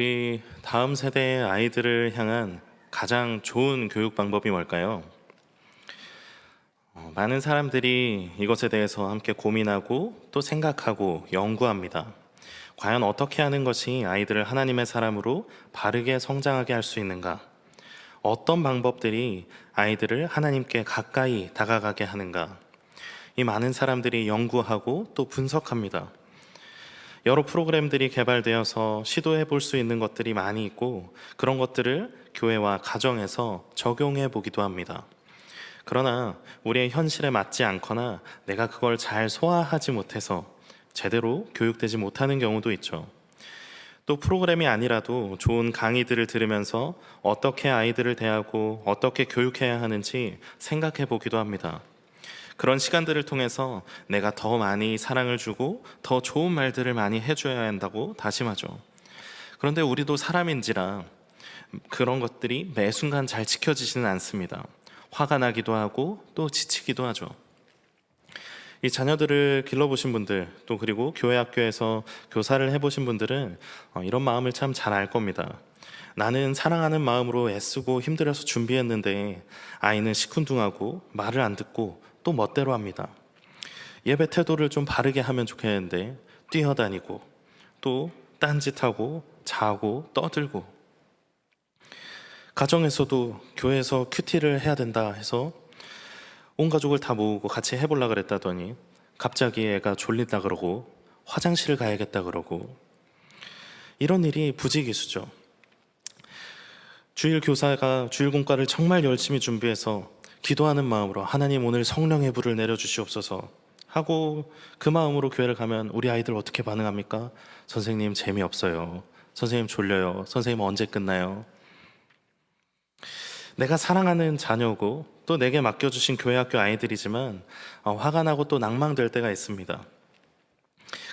우리 다음 세대의 아이들을 향한 가장 좋은 교육 방법이 뭘까요? 많은 사람들이 이것에 대해서 함께 고민하고 또 생각하고 연구합니다. 과연 어떻게 하는 것이 아이들을 하나님의 사람으로 바르게 성장하게 할 수 있는가? 어떤 방법들이 아이들을 하나님께 가까이 다가가게 하는가? 이 많은 사람들이 연구하고 또 분석합니다. 여러 프로그램들이 개발되어서 시도해 볼 수 있는 것들이 많이 있고 그런 것들을 교회와 가정에서 적용해 보기도 합니다. 그러나 우리의 현실에 맞지 않거나 내가 그걸 잘 소화하지 못해서 제대로 교육되지 못하는 경우도 있죠. 또 프로그램이 아니라도 좋은 강의들을 들으면서 어떻게 아이들을 대하고 어떻게 교육해야 하는지 생각해 보기도 합니다. 그런 시간들을 통해서 내가 더 많이 사랑을 주고 더 좋은 말들을 많이 해줘야 한다고 다짐하죠. 그런데 우리도 사람인지라 그런 것들이 매 순간 잘 지켜지지는 않습니다. 화가 나기도 하고 또 지치기도 하죠. 이 자녀들을 길러보신 분들, 또 그리고 교회 학교에서 교사를 해보신 분들은 이런 마음을 참 잘 알 겁니다. 나는 사랑하는 마음으로 애쓰고 힘들어서 준비했는데 아이는 시큰둥하고 말을 안 듣고 또 멋대로 합니다. 예배 태도를 좀 바르게 하면 좋겠는데 뛰어다니고 또 딴짓하고 자고 떠들고, 가정에서도 교회에서 큐티를 해야 된다 해서 온 가족을 다 모으고 같이 해보려고 그랬다더니 갑자기 애가 졸린다 그러고 화장실 가야겠다 그러고, 이런 일이 부지기수죠. 주일 교사가 주일 공과를 정말 열심히 준비해서 기도하는 마음으로 하나님 오늘 성령의 불을 내려주시옵소서 하고 그 마음으로 교회를 가면 우리 아이들 어떻게 반응합니까? 선생님 재미없어요. 선생님 졸려요. 선생님 언제 끝나요? 내가 사랑하는 자녀고 또 내게 맡겨주신 교회 학교 아이들이지만 화가 나고 또 낭망될 때가 있습니다.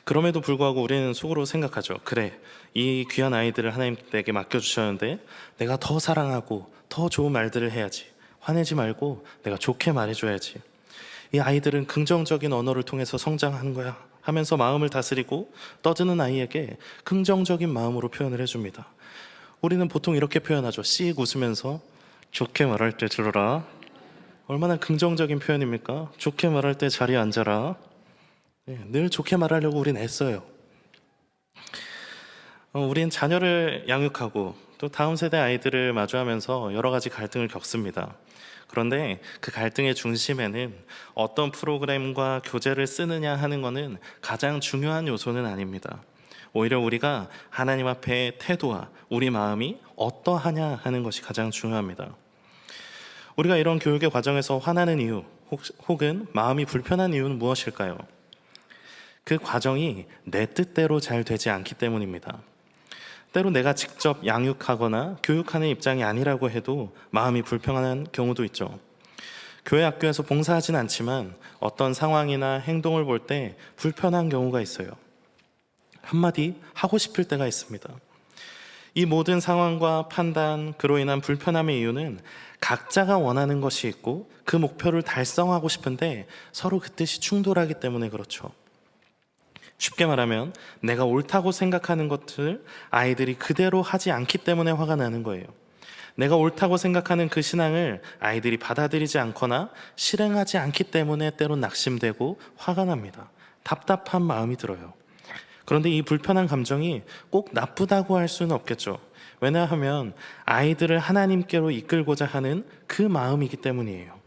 그럼에도 불구하고 우리는 속으로 생각하죠. 그래, 이 귀한 아이들을 하나님 내게 맡겨주셨는데 내가 더 사랑하고 더 좋은 말들을 해야지. 화내지 말고 내가 좋게 말해줘야지. 이 아이들은 긍정적인 언어를 통해서 성장하는 거야 하면서 마음을 다스리고 떠드는 아이에게 긍정적인 마음으로 표현을 해줍니다. 우리는 보통 이렇게 표현하죠. 씩 웃으면서 좋게 말할 때 들어라. 얼마나 긍정적인 표현입니까? 좋게 말할 때 자리에 앉아라. 늘 좋게 말하려고 우린 애써요. 우린 자녀를 양육하고 또 다음 세대 아이들을 마주하면서 여러 가지 갈등을 겪습니다. 그런데 그 갈등의 중심에는 어떤 프로그램과 교재를 쓰느냐 하는 것은 가장 중요한 요소는 아닙니다. 오히려 우리가 하나님 앞에 태도와 우리 마음이 어떠하냐 하는 것이 가장 중요합니다. 우리가 이런 교육의 과정에서 화나는 이유 혹은 마음이 불편한 이유는 무엇일까요? 그 과정이 내 뜻대로 잘 되지 않기 때문입니다. 때로 내가 직접 양육하거나 교육하는 입장이 아니라고 해도 마음이 불편한 경우도 있죠. 교회 학교에서 봉사하진 않지만 어떤 상황이나 행동을 볼 때 불편한 경우가 있어요. 한마디 하고 싶을 때가 있습니다. 이 모든 상황과 판단, 그로 인한 불편함의 이유는 각자가 원하는 것이 있고 그 목표를 달성하고 싶은데 서로 그 뜻이 충돌하기 때문에 그렇죠. 쉽게 말하면 내가 옳다고 생각하는 것을 아이들이 그대로 하지 않기 때문에 화가 나는 거예요. 내가 옳다고 생각하는 그 신앙을 아이들이 받아들이지 않거나 실행하지 않기 때문에 때론 낙심되고 화가 납니다. 답답한 마음이 들어요. 그런데 이 불편한 감정이 꼭 나쁘다고 할 수는 없겠죠. 왜냐하면 아이들을 하나님께로 이끌고자 하는 그 마음이기 때문이에요.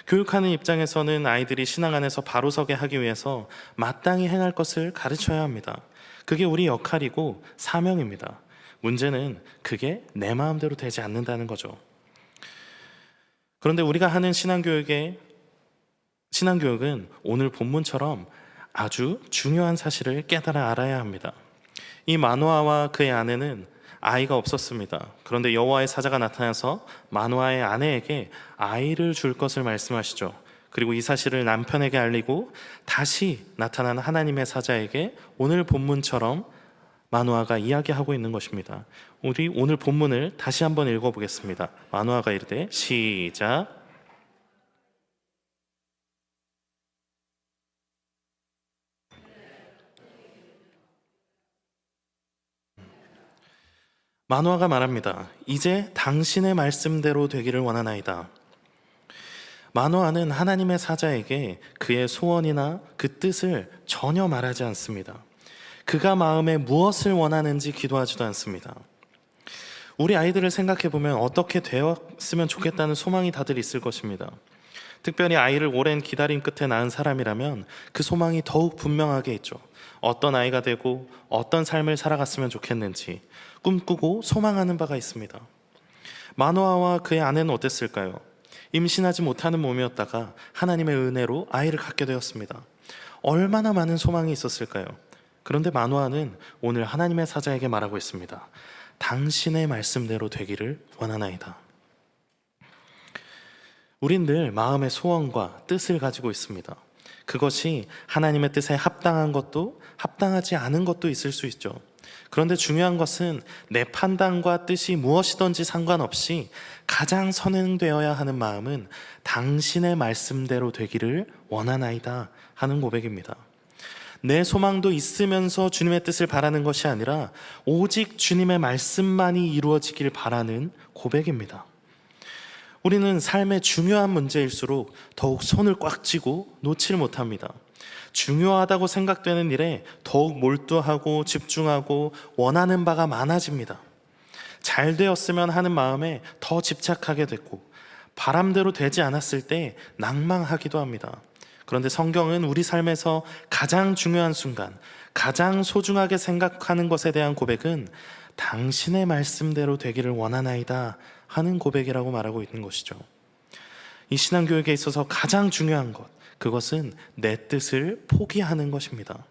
교육하는 입장에서는 아이들이 신앙 안에서 바로 서게 하기 위해서 마땅히 행할 것을 가르쳐야 합니다. 그게 우리 역할이고 사명입니다. 문제는 그게 내 마음대로 되지 않는다는 거죠. 그런데 우리가 하는 신앙교육은 오늘 본문처럼 아주 중요한 사실을 깨달아 알아야 합니다. 이 마노아와 그의 아내는 아이가 없었습니다. 그런데 여호와의 사자가 나타나서 마노아의 아내에게 아이를 줄 것을 말씀하시죠. 그리고 이 사실을 남편에게 알리고 다시 나타난 하나님의 사자에게 오늘 본문처럼 마노아가 이야기하고 있는 것입니다. 우리 오늘 본문을 다시 한번 읽어보겠습니다. 마노아가 이르되 시작. 마노아가 말합니다. 이제 당신의 말씀대로 되기를 원하나이다. 마노아는 하나님의 사자에게 그의 소원이나 그 뜻을 전혀 말하지 않습니다. 그가 마음에 무엇을 원하는지 기도하지도 않습니다. 우리 아이들을 생각해 보면 어떻게 되었으면 좋겠다는 소망이 다들 있을 것입니다. 특별히 아이를 오랜 기다림 끝에 낳은 사람이라면 그 소망이 더욱 분명하게 있죠. 어떤 아이가 되고 어떤 삶을 살아갔으면 좋겠는지 꿈꾸고 소망하는 바가 있습니다. 마노아와 그의 아내는 어땠을까요? 임신하지 못하는 몸이었다가 하나님의 은혜로 아이를 갖게 되었습니다. 얼마나 많은 소망이 있었을까요? 그런데 마노아는 오늘 하나님의 사자에게 말하고 있습니다. 당신의 말씀대로 되기를 원하나이다. 우린 늘 마음의 소원과 뜻을 가지고 있습니다. 그것이 하나님의 뜻에 합당한 것도 합당하지 않은 것도 있을 수 있죠. 그런데 중요한 것은 내 판단과 뜻이 무엇이든지 상관없이 가장 선행되어야 하는 마음은 당신의 말씀대로 되기를 원하나이다 하는 고백입니다. 내 소망도 있으면서 주님의 뜻을 바라는 것이 아니라 오직 주님의 말씀만이 이루어지길 바라는 고백입니다. 우리는 삶의 중요한 문제일수록 더욱 손을 꽉 쥐고 놓질 못합니다. 중요하다고 생각되는 일에 더욱 몰두하고 집중하고 원하는 바가 많아집니다. 잘 되었으면 하는 마음에 더 집착하게 됐고 바람대로 되지 않았을 때 낭망하기도 합니다. 그런데 성경은 우리 삶에서 가장 중요한 순간, 가장 소중하게 생각하는 것에 대한 고백은 당신의 말씀대로 되기를 원하나이다 하는 고백이라고 말하고 있는 것이죠. 이 신앙교육에 있어서 가장 중요한 것, 그것은 내 뜻을 포기하는 것입니다.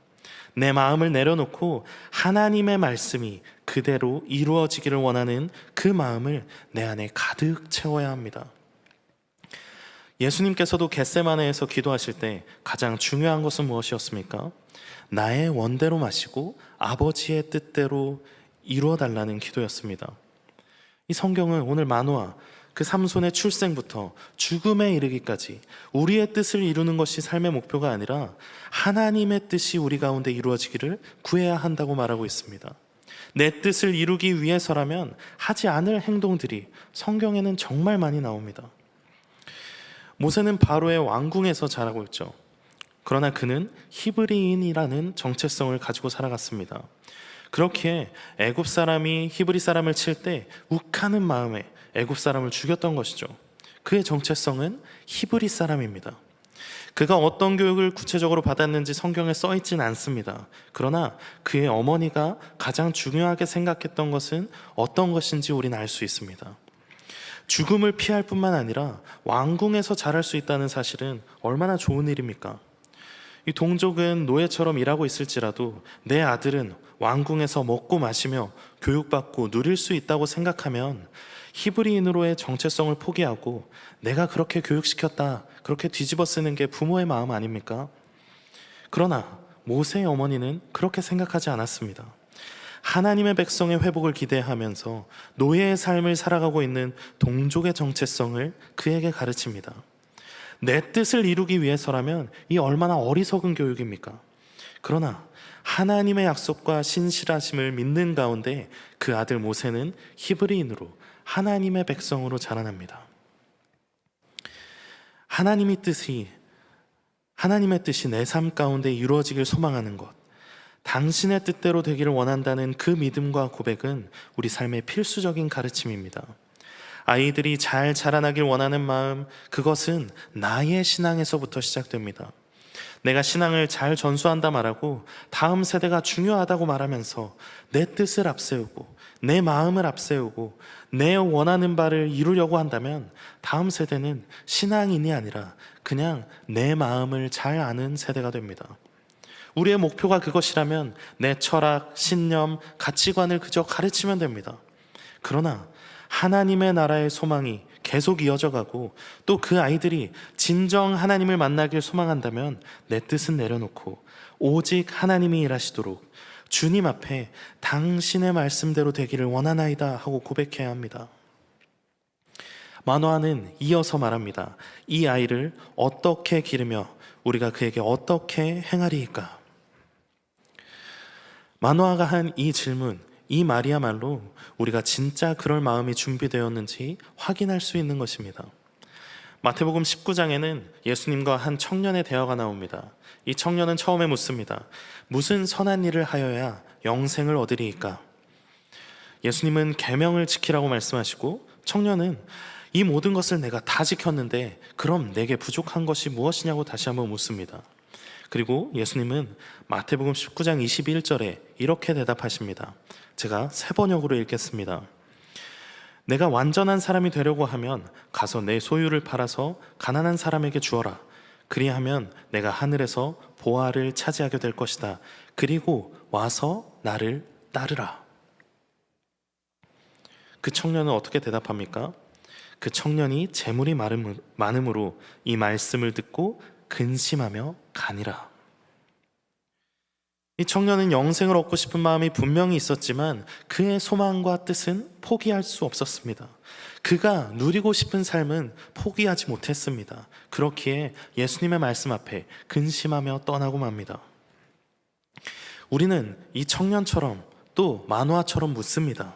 내 마음을 내려놓고 하나님의 말씀이 그대로 이루어지기를 원하는 그 마음을 내 안에 가득 채워야 합니다. 예수님께서도 겟세마네에서 기도하실 때 가장 중요한 것은 무엇이었습니까? 나의 원대로 마시고 아버지의 뜻대로 이루어달라는 기도였습니다. 이 성경은 오늘 마노아, 그 삼손의 출생부터 죽음에 이르기까지 우리의 뜻을 이루는 것이 삶의 목표가 아니라 하나님의 뜻이 우리 가운데 이루어지기를 구해야 한다고 말하고 있습니다. 내 뜻을 이루기 위해서라면 하지 않을 행동들이 성경에는 정말 많이 나옵니다. 모세는 바로의 왕궁에서 자라고 있죠. 그러나 그는 히브리인이라는 정체성을 가지고 살아갔습니다. 그렇기에 애굽 사람이 히브리 사람을 칠 때 욱하는 마음에 애굽 사람을 죽였던 것이죠. 그의 정체성은 히브리 사람입니다. 그가 어떤 교육을 구체적으로 받았는지 성경에 써 있지는 않습니다. 그러나 그의 어머니가 가장 중요하게 생각했던 것은 어떤 것인지 우리는 알 수 있습니다. 죽음을 피할 뿐만 아니라 왕궁에서 자랄 수 있다는 사실은 얼마나 좋은 일입니까? 이 동족은 노예처럼 일하고 있을지라도 내 아들은 왕궁에서 먹고 마시며 교육받고 누릴 수 있다고 생각하면 히브리인으로의 정체성을 포기하고 내가 그렇게 교육시켰다, 그렇게 뒤집어 쓰는 게 부모의 마음 아닙니까? 그러나 모세의 어머니는 그렇게 생각하지 않았습니다. 하나님의 백성의 회복을 기대하면서 노예의 삶을 살아가고 있는 동족의 정체성을 그에게 가르칩니다. 내 뜻을 이루기 위해서라면 이 얼마나 어리석은 교육입니까? 그러나 하나님의 약속과 신실하심을 믿는 가운데 그 아들 모세는 히브리인으로 하나님의 백성으로 자라납니다. 하나님의 뜻이 내 삶 가운데 이루어지길 소망하는 것, 당신의 뜻대로 되기를 원한다는 그 믿음과 고백은 우리 삶의 필수적인 가르침입니다. 아이들이 잘 자라나길 원하는 마음, 그것은 나의 신앙에서부터 시작됩니다. 내가 신앙을 잘 전수한다 말하고 다음 세대가 중요하다고 말하면서 내 뜻을 앞세우고 내 마음을 앞세우고 내 원하는 바를 이루려고 한다면 다음 세대는 신앙인이 아니라 그냥 내 마음을 잘 아는 세대가 됩니다. 우리의 목표가 그것이라면 내 철학, 신념, 가치관을 그저 가르치면 됩니다. 그러나 하나님의 나라의 소망이 계속 이어져 가고 또 그 아이들이 진정 하나님을 만나길 소망한다면 내 뜻은 내려놓고 오직 하나님이 일하시도록 주님 앞에 당신의 말씀대로 되기를 원하나이다 하고 고백해야 합니다. 마노아는 이어서 말합니다. 이 아이를 어떻게 기르며 우리가 그에게 어떻게 행하리이까? 마노아가 한 이 질문, 이 말이야말로 우리가 진짜 그럴 마음이 준비되었는지 확인할 수 있는 것입니다. 마태복음 19장에는 예수님과 한 청년의 대화가 나옵니다. 이 청년은 처음에 묻습니다. 무슨 선한 일을 하여야 영생을 얻으리이까? 예수님은 계명을 지키라고 말씀하시고, 청년은 이 모든 것을 내가 다 지켰는데 그럼 내게 부족한 것이 무엇이냐고 다시 한번 묻습니다. 그리고 예수님은 마태복음 19장 21절에 이렇게 대답하십니다. 제가 새 번역으로 읽겠습니다. 내가 완전한 사람이 되려고 하면 가서 내 소유를 팔아서 가난한 사람에게 주어라. 그리하면 내가 하늘에서 보화를 차지하게 될 것이다. 그리고 와서 나를 따르라. 그 청년은 어떻게 대답합니까? 그 청년이 재물이 많음으로 이 말씀을 듣고 근심하며 가니라. 이 청년은 영생을 얻고 싶은 마음이 분명히 있었지만 그의 소망과 뜻은 포기할 수 없었습니다. 그가 누리고 싶은 삶은 포기하지 못했습니다. 그렇기에 예수님의 말씀 앞에 근심하며 떠나고 맙니다. 우리는 이 청년처럼 또 만화처럼 묻습니다.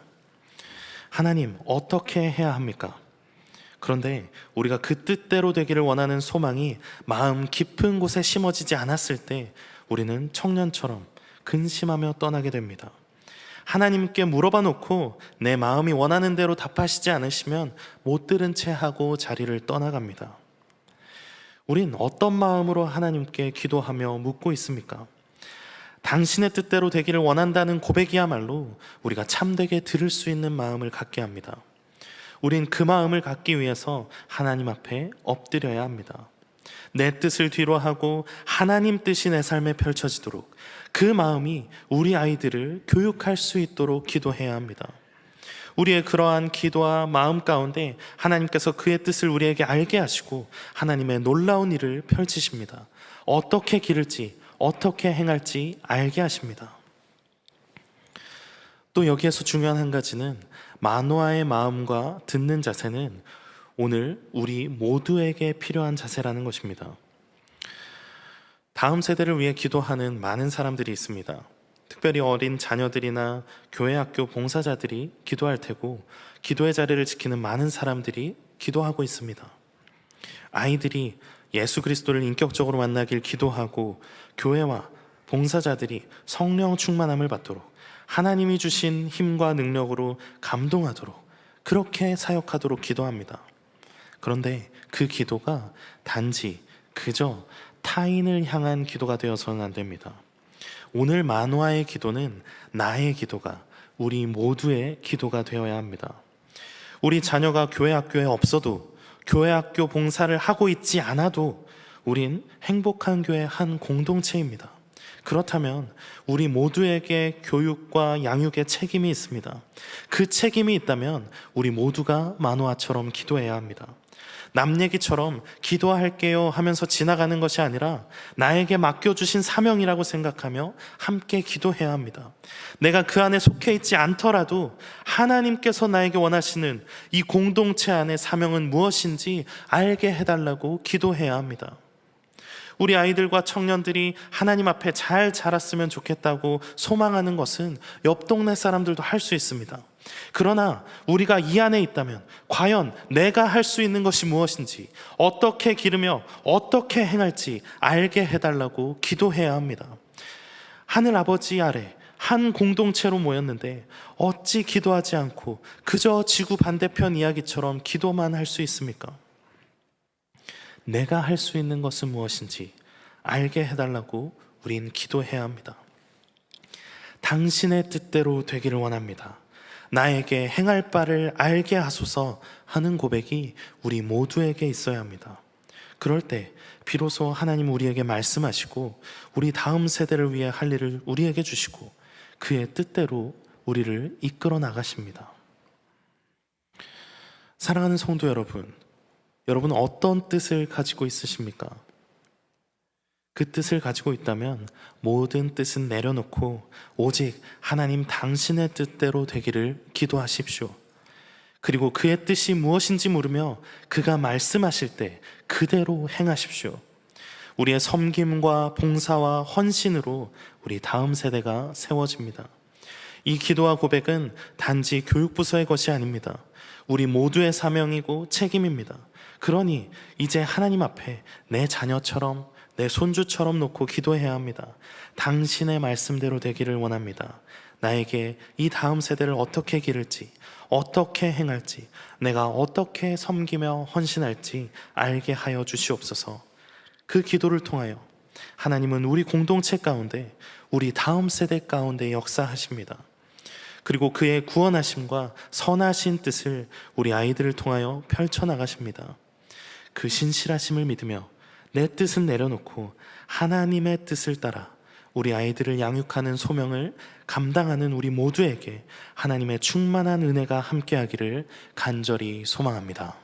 하나님, 어떻게 해야 합니까? 그런데 우리가 그 뜻대로 되기를 원하는 소망이 마음 깊은 곳에 심어지지 않았을 때 우리는 청년처럼 근심하며 떠나게 됩니다. 하나님께 물어봐 놓고 내 마음이 원하는 대로 답하시지 않으시면 못 들은 채 하고 자리를 떠나갑니다. 우린 어떤 마음으로 하나님께 기도하며 묻고 있습니까? 당신의 뜻대로 되기를 원한다는 고백이야말로 우리가 참되게 들을 수 있는 마음을 갖게 합니다. 우린 그 마음을 갖기 위해서 하나님 앞에 엎드려야 합니다. 내 뜻을 뒤로 하고 하나님 뜻이 내 삶에 펼쳐지도록 그 마음이 우리 아이들을 교육할 수 있도록 기도해야 합니다. 우리의 그러한 기도와 마음 가운데 하나님께서 그의 뜻을 우리에게 알게 하시고 하나님의 놀라운 일을 펼치십니다. 어떻게 기를지 어떻게 행할지 알게 하십니다. 또 여기에서 중요한 한 가지는 만화의 마음과 듣는 자세는 오늘 우리 모두에게 필요한 자세라는 것입니다. 다음 세대를 위해 기도하는 많은 사람들이 있습니다. 특별히 어린 자녀들이나 교회 학교 봉사자들이 기도할 테고 기도의 자리를 지키는 많은 사람들이 기도하고 있습니다. 아이들이 예수 그리스도를 인격적으로 만나길 기도하고 교회와 봉사자들이 성령 충만함을 받도록 하나님이 주신 힘과 능력으로 감동하도록 그렇게 사역하도록 기도합니다. 그런데 그 기도가 단지 그저 타인을 향한 기도가 되어서는 안 됩니다. 오늘 만화의 기도는 나의 기도가 우리 모두의 기도가 되어야 합니다. 우리 자녀가 교회 학교에 없어도 교회 학교 봉사를 하고 있지 않아도 우린 행복한 교회 한 공동체입니다. 그렇다면 우리 모두에게 교육과 양육의 책임이 있습니다. 그 책임이 있다면 우리 모두가 만화처럼 기도해야 합니다. 남 얘기처럼 기도할게요 하면서 지나가는 것이 아니라 나에게 맡겨주신 사명이라고 생각하며 함께 기도해야 합니다. 내가 그 안에 속해 있지 않더라도 하나님께서 나에게 원하시는 이 공동체 안의 사명은 무엇인지 알게 해달라고 기도해야 합니다. 우리 아이들과 청년들이 하나님 앞에 잘 자랐으면 좋겠다고 소망하는 것은 옆 동네 사람들도 할 수 있습니다. 그러나 우리가 이 안에 있다면 과연 내가 할 수 있는 것이 무엇인지, 어떻게 기르며 어떻게 행할지 알게 해달라고 기도해야 합니다. 하늘 아버지 아래 한 공동체로 모였는데 어찌 기도하지 않고 그저 지구 반대편 이야기처럼 기도만 할 수 있습니까? 내가 할 수 있는 것은 무엇인지 알게 해달라고 우린 기도해야 합니다. 당신의 뜻대로 되기를 원합니다. 나에게 행할 바를 알게 하소서 하는 고백이 우리 모두에게 있어야 합니다. 그럴 때 비로소 하나님 우리에게 말씀하시고 우리 다음 세대를 위해 할 일을 우리에게 주시고 그의 뜻대로 우리를 이끌어 나가십니다. 사랑하는 성도 여러분, 여러분은 어떤 뜻을 가지고 있으십니까? 그 뜻을 가지고 있다면 모든 뜻은 내려놓고 오직 하나님 당신의 뜻대로 되기를 기도하십시오. 그리고 그의 뜻이 무엇인지 물으며 그가 말씀하실 때 그대로 행하십시오. 우리의 섬김과 봉사와 헌신으로 우리 다음 세대가 세워집니다. 이 기도와 고백은 단지 교육부서의 것이 아닙니다. 우리 모두의 사명이고 책임입니다. 그러니 이제 하나님 앞에 내 자녀처럼, 내 손주처럼 놓고 기도해야 합니다. 당신의 말씀대로 되기를 원합니다. 나에게 이 다음 세대를 어떻게 기를지, 어떻게 행할지, 내가 어떻게 섬기며 헌신할지 알게 하여 주시옵소서. 그 기도를 통하여 하나님은 우리 공동체 가운데, 우리 다음 세대 가운데 역사하십니다. 그리고 그의 구원하심과 선하신 뜻을 우리 아이들을 통하여 펼쳐나가십니다. 그 신실하심을 믿으며 내 뜻은 내려놓고 하나님의 뜻을 따라 우리 아이들을 양육하는 소명을 감당하는 우리 모두에게 하나님의 충만한 은혜가 함께하기를 간절히 소망합니다.